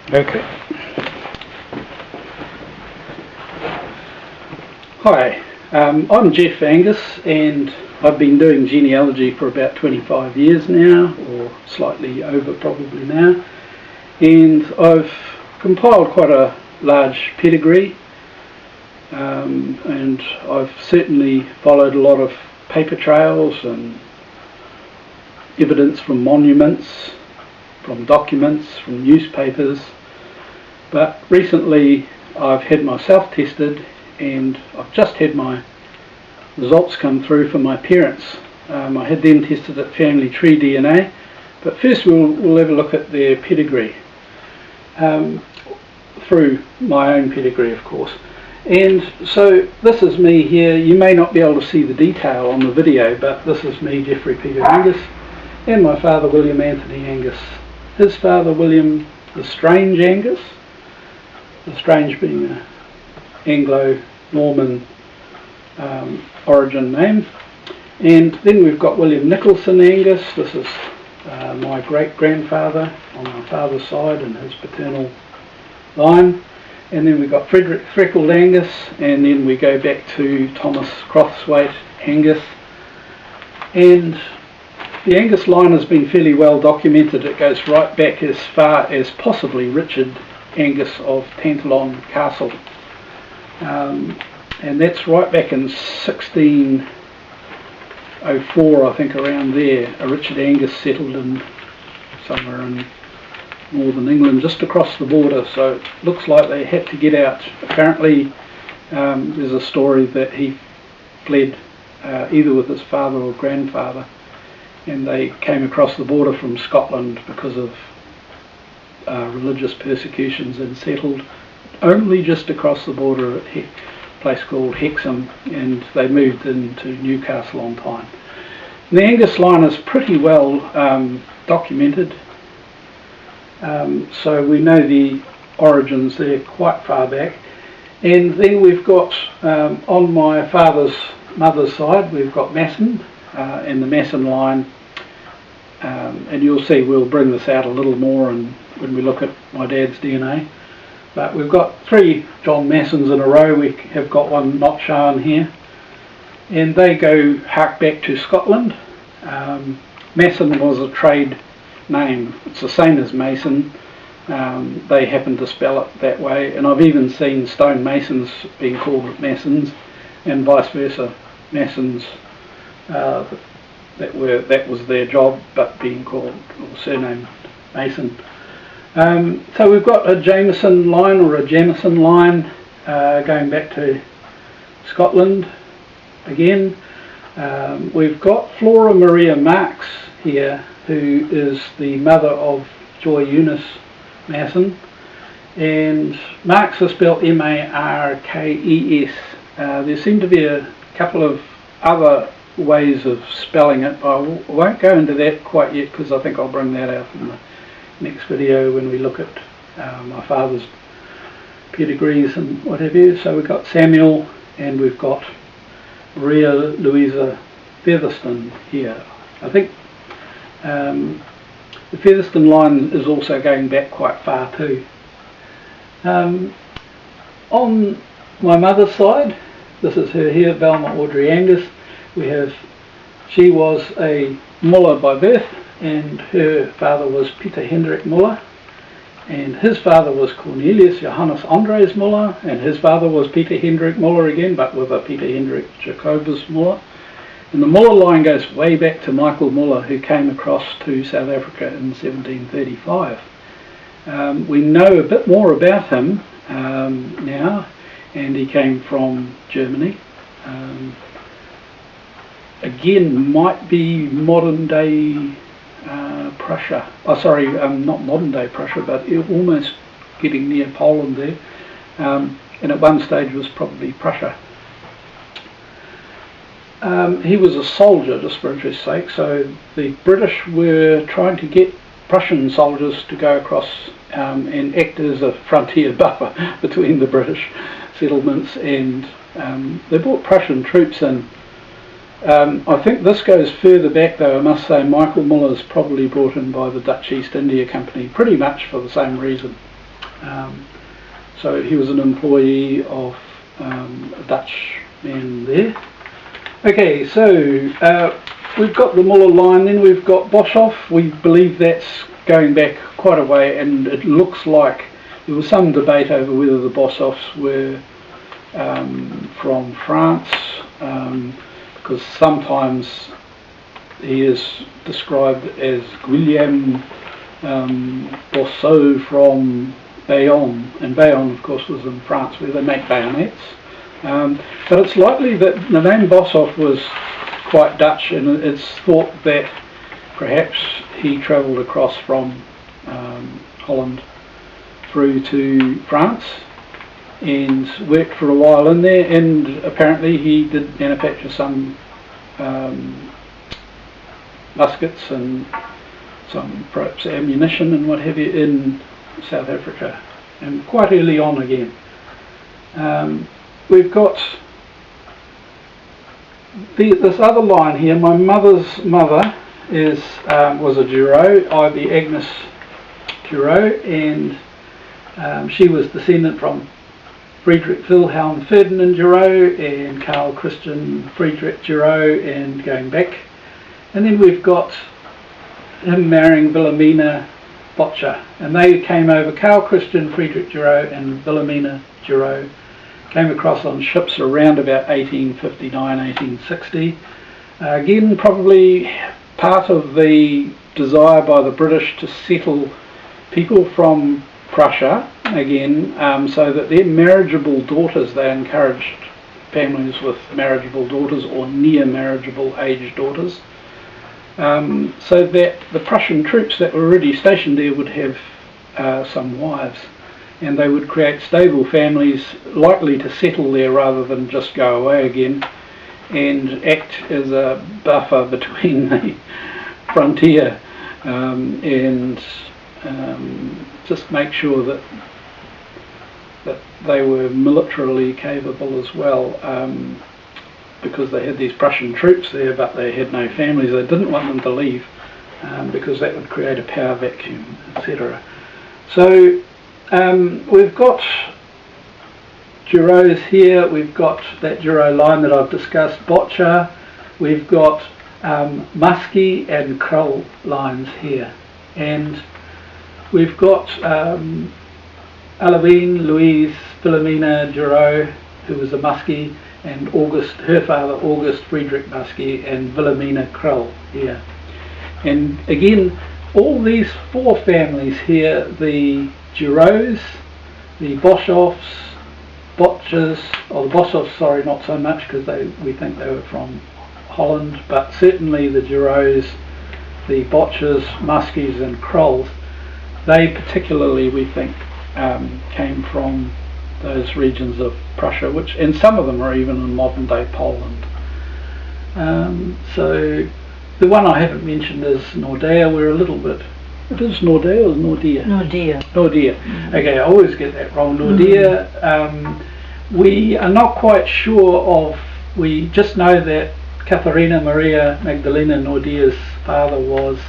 Okay. Hi, I'm Jeff Angus, and I've been doing genealogy for about 25 years now, or slightly over probably now, and I've compiled quite a large pedigree, and I've certainly followed a lot of paper trails and evidence from monuments, from documents, from newspapers, but recently I've had myself tested, and I've just had my results come through for my parents. I had them tested at FamilyTreeDNA, but first we'll have a look at their pedigree, through my own pedigree of course. And so this is me here. You may not be able to see the detail on the video, but this is me, Jeffrey Peter Angus, and my father William Anthony Angus. His father William the Strange Angus, the Strange being an Anglo-Norman origin name. And then we've got William Nicholson Angus. This is my great-grandfather on my father's side and his paternal line. And then we've got Frederick Freckled Angus, and then we go back to Thomas Crosswaite Angus. And the Angus line has been fairly well documented. It goes right back as far as possibly Richard Angus of Tantallon Castle. And that's right back in 1604, I think, around there. Richard Angus settled in somewhere in northern England, just across the border, so it looks like they had to get out. Apparently there's a story that he fled either with his father or grandfather, and they came across the border from Scotland because of religious persecutions, and settled only just across the border at a place called Hexham, and they moved into Newcastle on Tyne. The Angus line is pretty well documented, so we know the origins there quite far back. And then we've got on my mother's side, we've got Masson, and the Masson line, and you'll see we'll bring this out a little more and when we look at my dad's DNA. But we've got 3 John Massons in a row. We have got one not shown here, and they go hark back to Scotland. Masson was a trade name. It's the same as Mason. They happen to spell it that way, and I've even seen stonemasons being called Massons, and vice versa. Massons that was their job, but being called or surnamed Mason. So we've got a Jameson line or a Jamison line going back to Scotland again. We've got Flora Maria Marks here, who is the mother of Joy Eunice Masson, and Marks is spelled M-A-R-K-E-S. There seem to be a couple of other ways of spelling it, but I won't go into that quite yet because I think I'll bring that out in the next video when we look at my father's pedigrees and what have you. So we've got Samuel, and we've got Maria Louisa Featherston here. I think the Featherston line is also going back quite far too. On my mother's side, this is her here, Velma Audrey Angus. She was a Muller by birth, and her father was Peter Hendrik Muller, and his father was Cornelius Johannes Andres Muller, and his father was Peter Hendrik Muller again, but with a Peter Hendrik Jacobus Muller. And the Muller line goes way back to Michael Muller, who came across to South Africa in 1735. We know a bit more about him now, and he came from Germany. Again, might be modern day Prussia. Oh, sorry, not modern day Prussia, but almost getting near Poland there. And at one stage was probably Prussia. He was a soldier, just for interest's sake, so the British were trying to get Prussian soldiers to go across and act as a frontier buffer between the British settlements, and they brought Prussian troops in. I think this goes further back though. I must say Michael Muller is probably brought in by the Dutch East India Company pretty much for the same reason. So he was an employee of a Dutch man there. Okay, so we've got the Muller line, then we've got Boshoff. We believe that's going back quite a way, and it looks like there was some debate over whether the Boshoffs were from France, because sometimes he is described as Guillaume Bosseau from Bayonne, and Bayonne of course was in France where they make bayonets. But it's likely that the name Boshoff was quite Dutch, and it's thought that perhaps he travelled across from Holland through to France and worked for a while in there, and apparently he did manufacture some muskets and some perhaps ammunition and what have you in South Africa, and quite early on again. We've got this other line here. My mother's mother was a Giraud, i.e. Angus Giraud, and she was descendant from Friedrich Wilhelm Ferdinand Giraud and Carl Christian Friedrich Giraud, and going back. And then we've got him marrying Wilhelmina Botcher, and they came over. Carl Christian Friedrich Giraud and Wilhelmina Giraud came across on ships around about 1859, 1860. Again, probably part of the desire by the British to settle people from Prussia again, so that their marriageable daughters, they encouraged families with marriageable daughters or near marriageable age daughters, so that the Prussian troops that were already stationed there would have some wives, and they would create stable families likely to settle there rather than just go away again, and act as a buffer between the frontier and just make sure that they were militarily capable as well, because they had these Prussian troops there, but they had no families. They didn't want them to leave because that would create a power vacuum, etc. So we've got Girouds here, we've got that Giraud line that I've discussed, Botcher, we've got Muskie and Krull lines here, and we've got Alavine Louise Wilhelmina Giraud, who was a Muskie, and August, her father August Friedrich Muskie, and Wilhelmina Krull here. And again, all these four families here, the Girouds, the Boshoffs, Botchers, or the Boshoffs, sorry, not so much, because we think they were from Holland, but certainly the Girouds, the Botchers, Muskies and Krulls, they particularly, we think, came from those regions of Prussia, and some of them are even in modern day Poland. So the one I haven't mentioned is Nordea. We're a little bit, it is Nordea or Nordea? Nordea. Nordea. Okay, I always get that wrong. Nordea. We are not quite sure of, we just know that Katharina Maria Magdalena Nordea's father was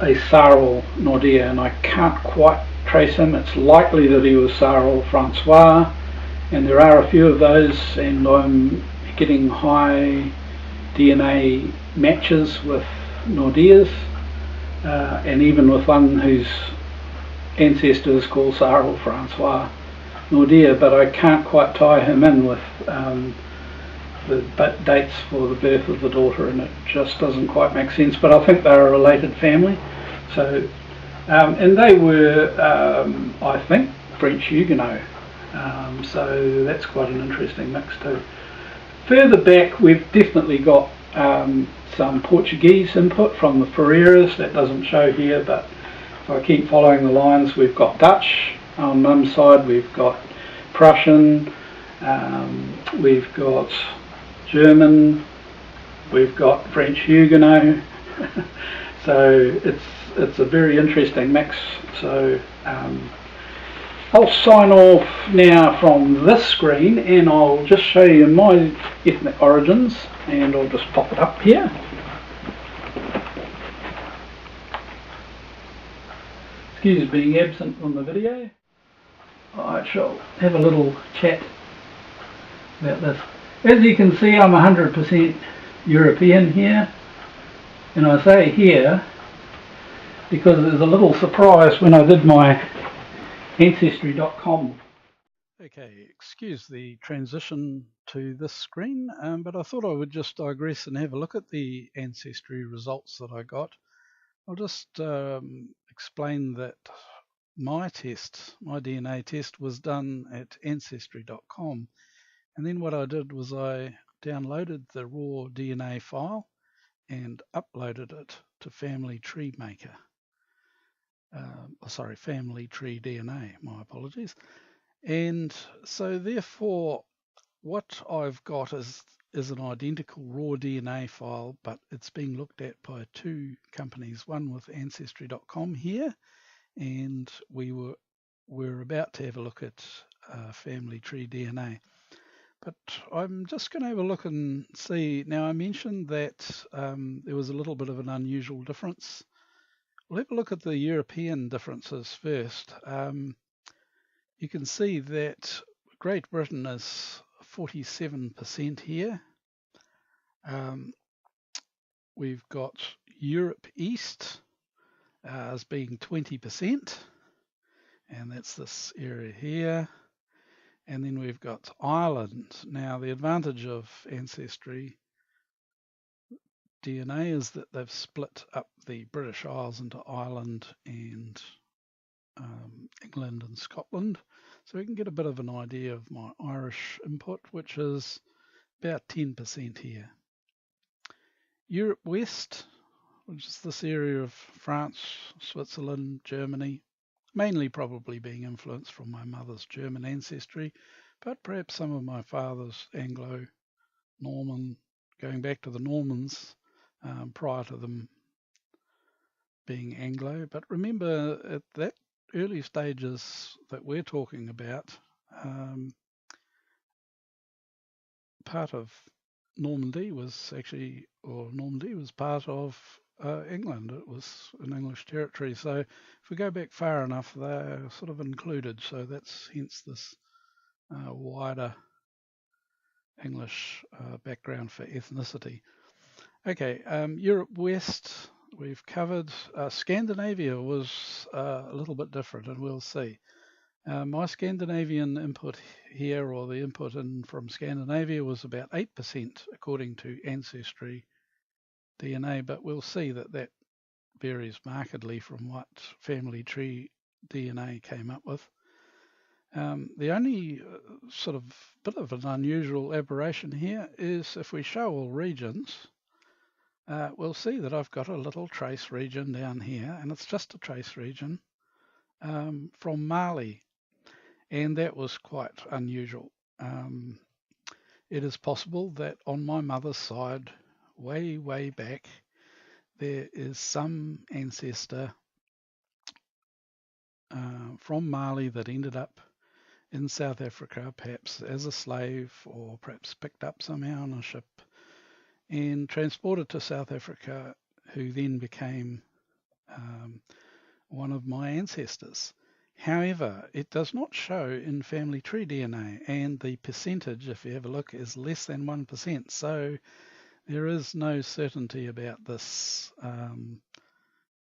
a Sarel Nordea, and I can't quite trace him. It's likely that he was Sarel Francois, and there are a few of those, and I'm getting high DNA matches with Nordeas, and even with one whose ancestor is called Sarel Francois Nordea, but I can't quite tie him in with the dates for the birth of the daughter, and it just doesn't quite make sense, but I think they're a related family. So and they were I think French Huguenot, so that's quite an interesting mix too. Further back we've definitely got some Portuguese input from the Ferreiras. That doesn't show here, but if I keep following the lines, we've got Dutch on mum's side, we've got Prussian, we've got German, we've got French Huguenot. So it's a very interesting mix. So I'll sign off now from this screen, and I'll just show you my ethnic origins, and I'll just pop it up here. Excuse being absent from the video. I shall have a little chat about this. As you can see, I'm 100% European here, and I say here because there's a little surprise when I did my Ancestry.com. Okay, excuse the transition to this screen, but I thought I would just digress and have a look at the Ancestry results that I got. I'll just explain that my DNA test was done at Ancestry.com, and then what I did was I downloaded the raw DNA file and uploaded it to FamilyTreeDNA. FamilyTreeDNA, my apologies. And so therefore what I've got is an identical raw DNA file, but it's being looked at by two companies, one with Ancestry.com here, and we're about to have a look at FamilyTreeDNA. But I'm just going to have a look and see. Now I mentioned that there was a little bit of an unusual difference. We'll have a look at the European differences first. You can see that Great Britain is 47% here. We've got Europe East as being 20%, and that's this area here. And then we've got Ireland. Now the advantage of Ancestry DNA is that they've split up the British Isles into Ireland and England and Scotland, so we can get a bit of an idea of my Irish input, which is about 10% here. Europe West, which is this area of France, Switzerland, Germany, mainly probably being influenced from my mother's German ancestry, but perhaps some of my father's Anglo-Norman, going back to the Normans prior to them being Anglo. But remember, at that early stages that we're talking about, part of Normandy was actually, or Normandy was part of England. It was an English territory. So if we go back far enough, they're sort of included. So that's hence this wider English background for ethnicity. Okay, Europe West we've covered. Scandinavia was a little bit different, and we'll see. My Scandinavian input here, or the input in from Scandinavia, was about 8% according to AncestryDNA, but we'll see that that varies markedly from what FamilyTreeDNA came up with. The only sort of bit of an unusual aberration here is if we show all regions, we'll see that I've got a little trace region down here, and it's just a trace region from Mali, and that was quite unusual. It is possible that on my mother's side, way back, there is some ancestor from Mali that ended up in South Africa, perhaps as a slave, or perhaps picked up somehow on a ship and transported to South Africa, who then became one of my ancestors. However, it does not show in FamilyTreeDNA, and the percentage, if you have a look, is less than 1%. So there is no certainty about this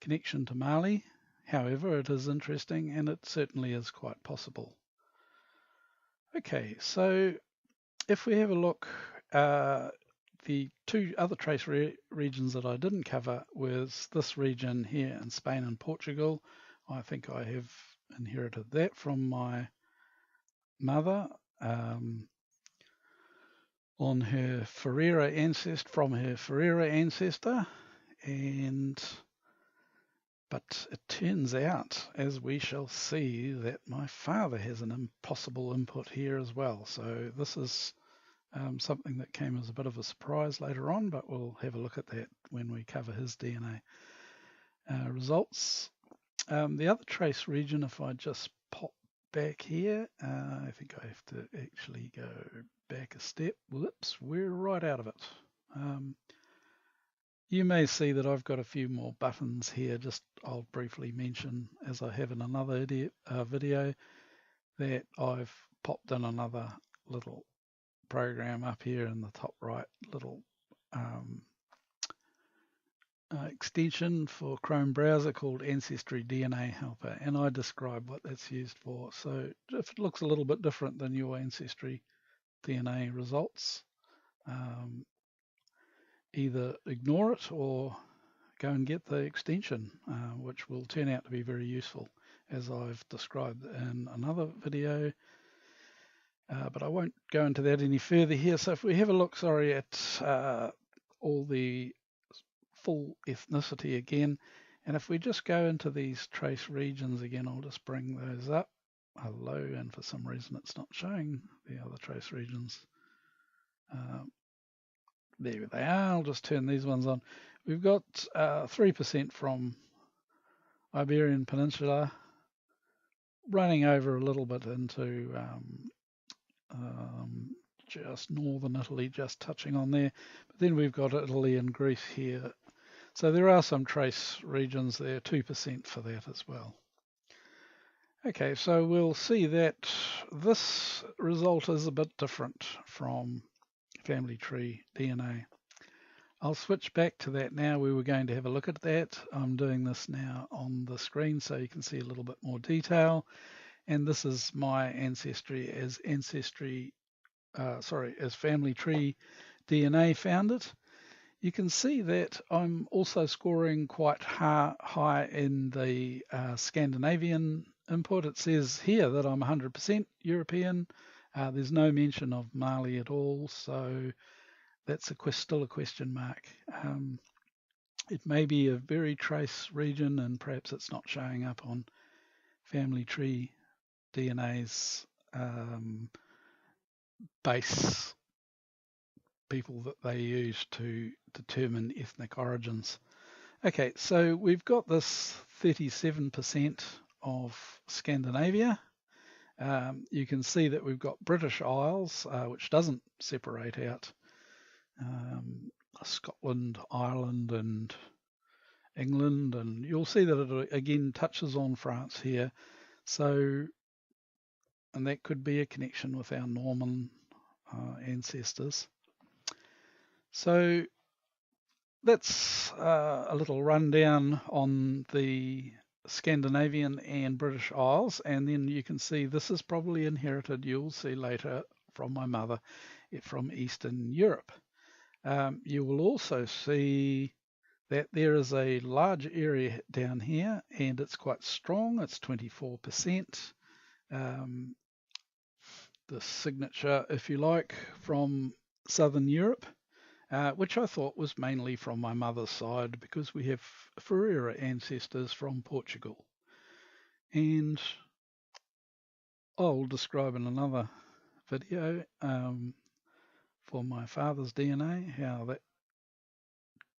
connection to Mali. However, it is interesting, and it certainly is quite possible. Okay, so if we have a look, the two other trace regions that I didn't cover was this region here in Spain and Portugal. I think I have inherited that from my mother on her Ferreira ancestor, but it turns out, as we shall see, that my father has an impossible input here as well. So this is something that came as a bit of a surprise later on, but we'll have a look at that when we cover his DNA results. The other trace region, if I just pop back here, I think I have to actually go back a step. Whoops, we're right out of it. You may see that I've got a few more buttons here. Just I'll briefly mention, as I have in another video, that I've popped in another little program up here in the top right, little extension for Chrome browser called AncestryDNA Helper, and I describe what that's used for. So if it looks a little bit different than your AncestryDNA results, either ignore it or go and get the extension, which will turn out to be very useful, as I've described in another video. But I won't go into that any further here. So if we have a look, at all the full ethnicity again, and if we just go into these trace regions again, I'll just bring those up. Hello, and for some reason it's not showing the other trace regions. There they are. I'll just turn these ones on. We've got 3% from Iberian Peninsula, running over a little bit into just northern Italy, just touching on there. But then we've got Italy and Greece here. So there are some trace regions there, 2% for that as well. Okay, so we'll see that this result is a bit different from FamilyTreeDNA. I'll switch back to that now. We were going to have a look at that. I'm doing this now on the screen so you can see a little bit more detail. And this is my ancestry as FamilyTreeDNA found it. You can see that I'm also scoring quite high in the Scandinavian input. It says here that I'm 100% European. There's no mention of Mali at all, so that's still a question mark. It may be a very trace region, and perhaps it's not showing up on FamilyTreeDNA's base people that they use to determine ethnic origins. Okay, so we've got this 37% of Scandinavia. You can see that we've got British Isles, which doesn't separate out Scotland, Ireland, and England, and you'll see that it again touches on France here. So, and that could be a connection with our Norman ancestors. So that's a little rundown on the Scandinavian and British Isles, and then you can see this is probably inherited, you'll see later, from my mother from Eastern Europe. You will also see that there is a large area down here, and it's quite strong. It's 24%. The signature, if you like, from Southern Europe, which I thought was mainly from my mother's side, because we have Ferreira ancestors from Portugal. And I'll describe in another video for my father's DNA, how that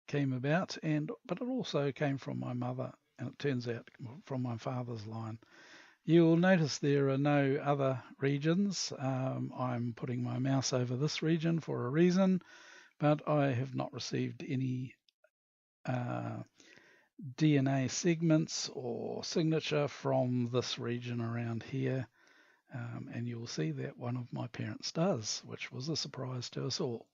came about, but it also came from my mother, and it turns out from my father's line. You will notice there are no other regions. I'm putting my mouse over this region for a reason, but I have not received any DNA segments or signature from this region around here. And you'll see that one of my parents does, which was a surprise to us all.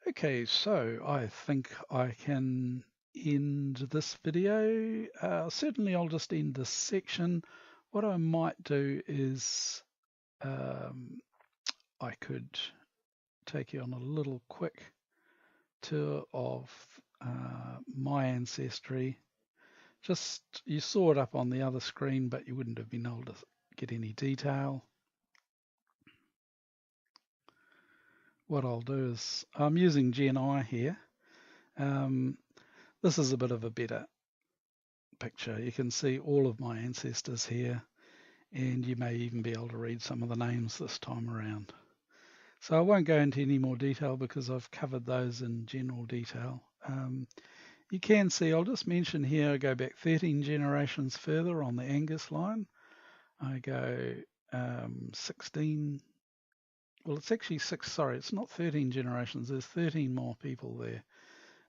Okay, so I think I can end this video. Certainly I'll just end this section. What I might do is I could take you on a little quick tour of my ancestry. Just, you saw it up on the other screen, but you wouldn't have been able to get any detail. What I'll do is, I'm using Geni here. This is a bit of a better picture. You can see all of my ancestors here, and you may even be able to read some of the names this time around. So I won't go into any more detail because I've covered those in general detail. You can see, I'll just mention here, I go back 13 generations further on the Angus line. I go 16, well, it's actually it's not 13 generations, there's 13 more people there.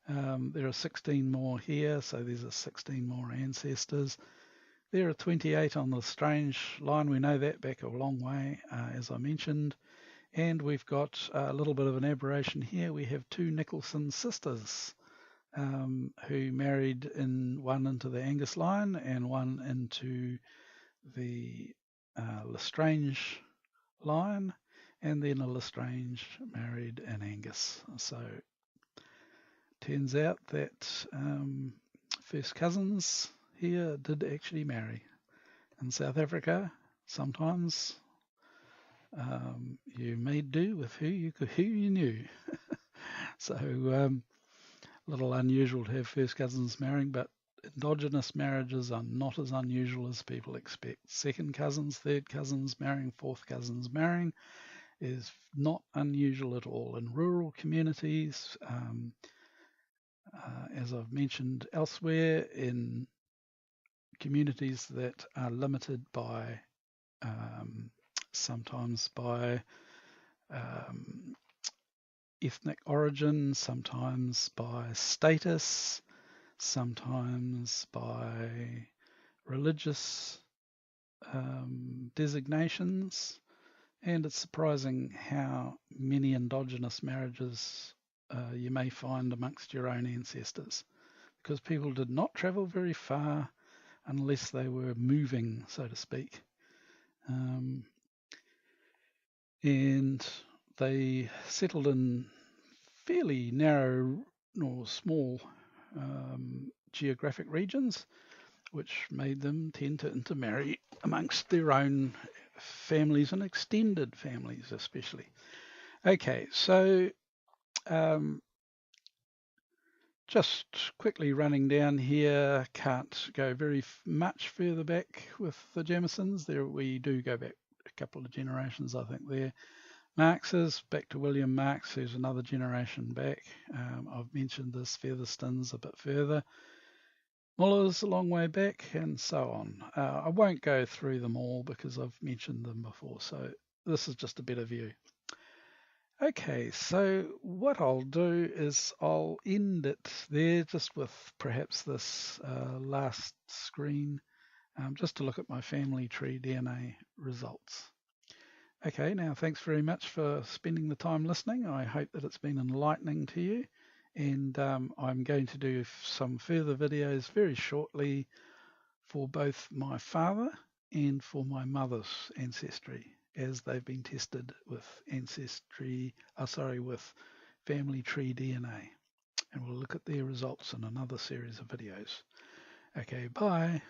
There are 16 more here, so these are 16 more ancestors. There are 28 on the Lestrange line. We know that back a long way, as I mentioned. And we've got a little bit of an aberration here. We have 2 Nicholson sisters who married one into the Angus line and one into the Lestrange line, and then a Lestrange married an Angus. So turns out that first cousins here did actually marry. In South Africa, sometimes you made do with who you knew. So a little unusual to have first cousins marrying, but endogenous marriages are not as unusual as people expect. Second cousins, third cousins marrying, fourth cousins marrying is not unusual at all. In rural communities, as I've mentioned elsewhere, in communities that are limited by sometimes by ethnic origin, sometimes by status, sometimes by religious designations, and it's surprising how many endogenous marriages you may find amongst your own ancestors, because people did not travel very far unless they were moving, so to speak. And they settled in fairly narrow or small geographic regions, which made them tend to intermarry amongst their own families and extended families especially. Okay, so just quickly running down here, can't go very much further back with the Jamisons. There we do go back a couple of generations, I think there. Marx's, back to William Marx, who's another generation back. I've mentioned this, Featherstone's a bit further. Muller's a long way back, and so on. I won't go through them all because I've mentioned them before, so this is just a better view. Okay, so what I'll do is I'll end it there just with perhaps this last screen, just to look at my FamilyTreeDNA results. Okay, now thanks very much for spending the time listening. I hope that it's been enlightening to you, and I'm going to do some further videos very shortly for both my father and for my mother's ancestry, as they've been tested with with FamilyTreeDNA, and we'll look at their results in another series of videos. Okay, bye.